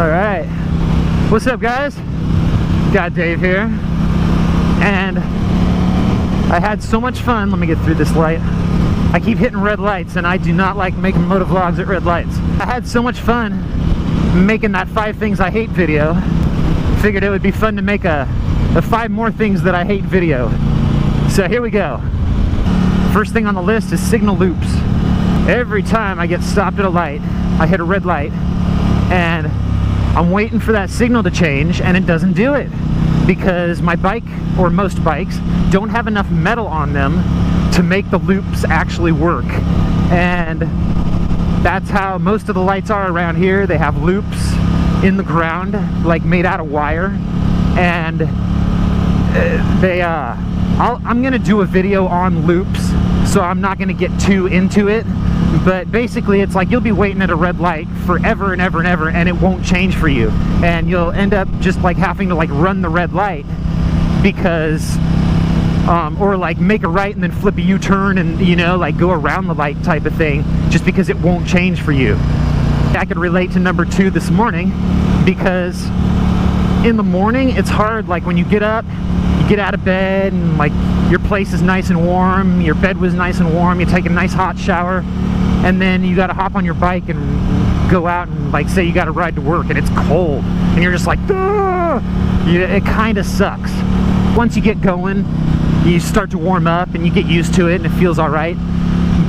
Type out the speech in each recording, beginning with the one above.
Alright, what's up guys? GotDave here, and I had so much fun. Let me get through this light. I keep hitting red lights and I do not like making motovlogs at red lights. I had so much fun making that 5 things I hate video. Figured it would be fun to make a 5 more things that I hate video. So here we go. First thing on the list is signal loops. Every time I get stopped at a light, I hit a red light and I'm waiting for that signal to change and it doesn't do it because my bike, or most bikes, don't have enough metal on them to make the loops actually work. And that's how most of the lights are around here. They have loops in the ground, like made out of wire, and I'm gonna do a video on loops, so I'm not gonna get too into it. But basically it's like you'll be waiting at a red light forever and ever and ever and it won't change for you, and you'll end up just like having to like run the red light because or like make a right and then flip a U-turn and, you know, like go around the light type of thing, just because it won't change for you. I could relate to number 2 this morning, because in the morning it's hard. Like when you get up, you get out of bed and like your place is nice and warm, your bed was nice and warm, you take a nice hot shower, and then you got to hop on your bike and go out and like say you got to ride to work and it's cold and you're just like, it kind of sucks. Once you get going, you start to warm up and you get used to it and it feels all right.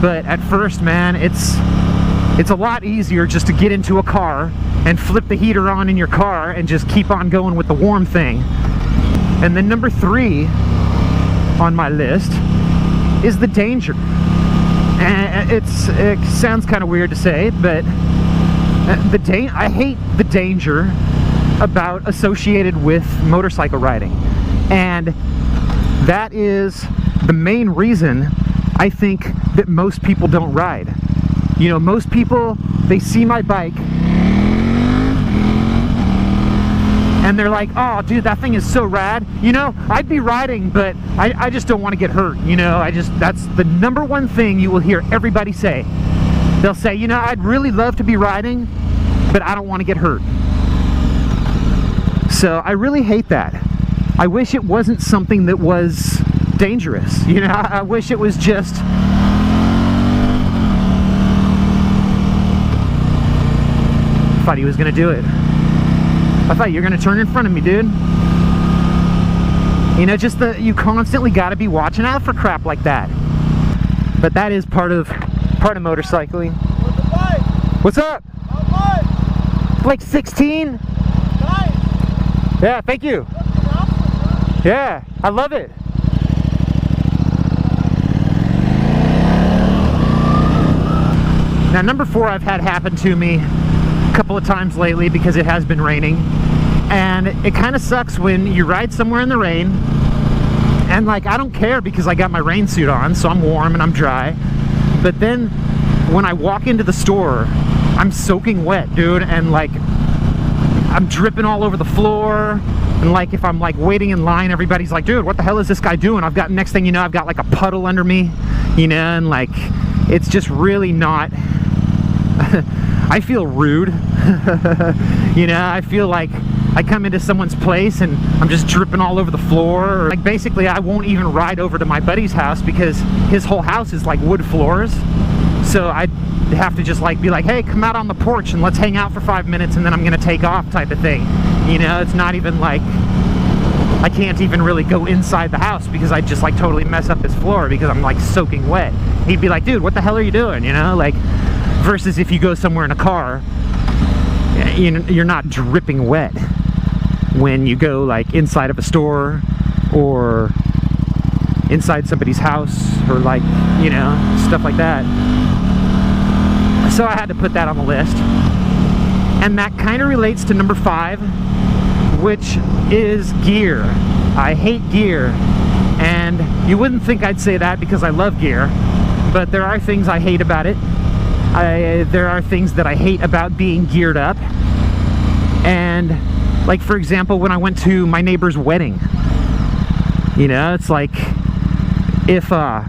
But at first, man, it's a lot easier just to get into a car and flip the heater on in your car and just keep on going with the warm thing. And then number 3 on my list is the danger. And it sounds kind of weird to say, but I hate the danger associated with motorcycle riding. And that is the main reason I think that most people don't ride. You know, most people, they see my bike and they're like, oh dude, that thing is so rad. You know, I'd be riding, but I just don't want to get hurt. You know, that's the number 1 thing you will hear everybody say. They'll say, you know, I'd really love to be riding, but I don't want to get hurt. So I really hate that. I wish it wasn't something that was dangerous. You know, I wish it was just, I thought he was gonna do it. I thought you were gonna turn in front of me, dude. You know, just you constantly gotta be watching out for crap like that. But that is part of motorcycling. What's up? Like 16? Nice. Yeah, thank you. Yeah, I love it. Now number 4 I've had happen to me a couple of times lately because it has been raining, and it kind of sucks when you ride somewhere in the rain and like I don't care because I got my rain suit on, so I'm warm and I'm dry, but then when I walk into the store I'm soaking wet, dude, and like I'm dripping all over the floor. And like if I'm like waiting in line, everybody's like, dude, what the hell is this guy doing? next thing you know, I've got like a puddle under me, you know, and like it's just really not I feel rude. You know, I feel like I come into someone's place and I'm just dripping all over the floor. Or like basically I won't even ride over to my buddy's house because his whole house is like wood floors. So I'd have to just like be like, hey, come out on the porch and let's hang out for 5 minutes and then I'm gonna take off type of thing. You know, it's not even like I can't even really go inside the house because I'd just like totally mess up his floor because I'm like soaking wet. He'd be like, dude, what the hell are you doing? You know, like, versus if you go somewhere in a car, you're not dripping wet when you go like inside of a store or inside somebody's house or like, you know, stuff like that. So I had to put that on the list. And that kind of relates to number 5, which is gear. I hate gear. And you wouldn't think I'd say that because I love gear, but there are things I hate about it. There are things that I hate about being geared up. And like, for example, when I went to my neighbor's wedding, you know, it's like if I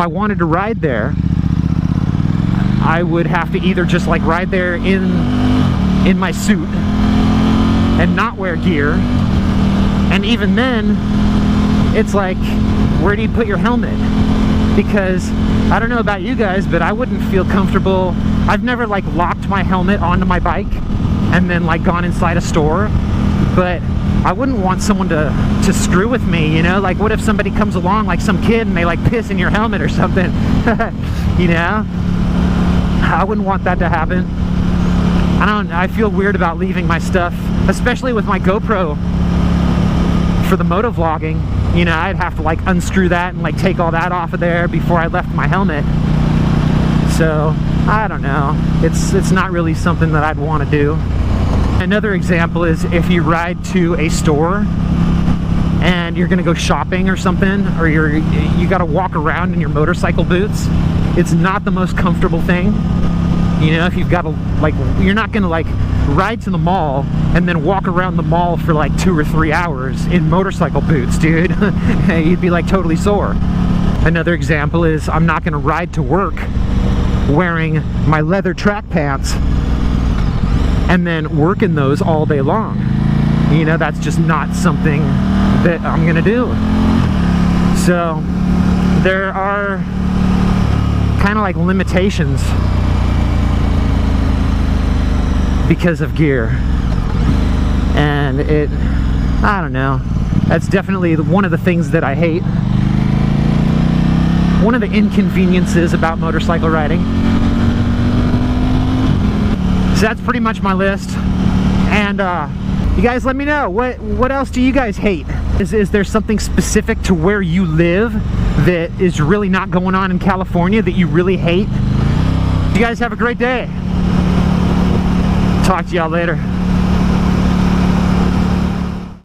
wanted to ride there, I would have to either just like ride there in in my suit and not wear gear. And even then, it's like, where do you put your helmet? Because I don't know about you guys, but I wouldn't feel comfortable. I've never like locked my helmet onto my bike and then like gone inside a store, but I wouldn't want someone to screw with me, you know? Like, what if somebody comes along, like some kid, and they like piss in your helmet or something? You know? I wouldn't want that to happen. I feel weird about leaving my stuff, especially with my GoPro for the moto vlogging. You know, I'd have to like unscrew that and like take all that off of there before I left my helmet. So I don't know, it's not really something that I'd want to do. Another example is if you ride to a store and you're gonna go shopping or something, or you gotta walk around in your motorcycle boots. It's not the most comfortable thing. You know, if you've got to, like, you're not gonna like ride to the mall and then walk around the mall for like 2 or 3 hours in motorcycle boots, dude. You'd be like totally sore. Another example is I'm not gonna ride to work wearing my leather track pants and then work in those all day long. You know, that's just not something that I'm gonna do. So there are kind of like limitations because of gear, and I don't know, that's definitely one of the things that I hate, one of the inconveniences about motorcycle riding. So that's pretty much my list, and you guys let me know, what else do you guys hate? Is there something specific to where you live that is really not going on in California that you really hate? You guys have a great day. Talk to y'all later.